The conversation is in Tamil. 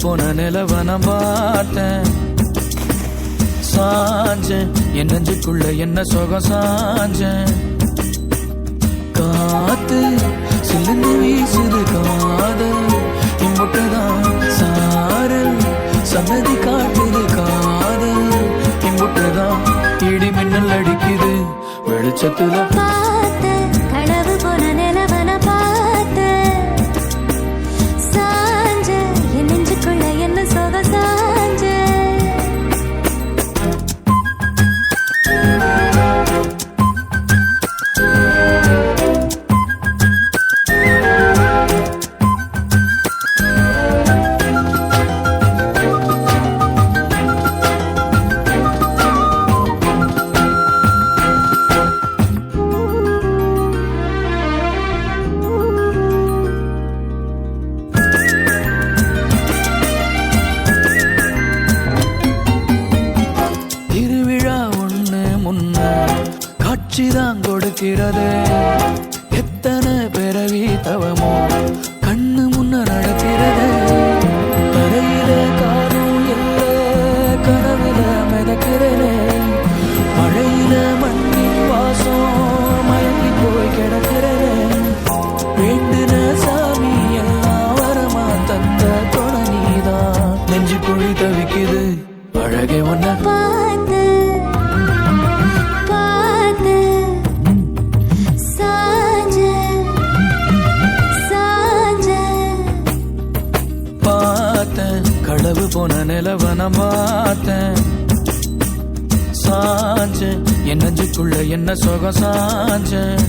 போன நிலவன பார்த்தேன். சாஞ்சேன் என் நெஞ்சுக்குள்ள என்ன சுகம் சாஞ்சேன். காத்து சில்லுன்னு வீசுது காதல் இம்புட்டுதான் சாரல் சன்னதி காட்டுது காதல் இம்புட்டுதான் இடி மின்னல் அடிக்குது வெளிச்சத்துல பார்த்த கனவு போன நிலவன பார்த்த சாஞ்ச என் நெஞ்சுக்குள்ள என்ன சோக சாஞ்ச. காட்சிதான் கொடுக்கிறது எத்தனை பிறவி தவமோ கண்ணு முன்ன நடக்கிறது. கரையில காரும் இல்ல கனவுல மிதக்கிறது. மழையில மண்ணின் வாசம் மயங்கி போய் கிடக்கிறது. வேண்டுன சாமி எல்லாம் வரமா தந்த துணை நீதான் நெஞ்சு குழி தவிக்குது அழகே ஒன்ன பார்த்து களவு போன நிலவன பார்த்தேன். சாஞ்சேன் என் நெஞ்சுக்குள்ள என்ன சுகம் சாஞ்சேன்.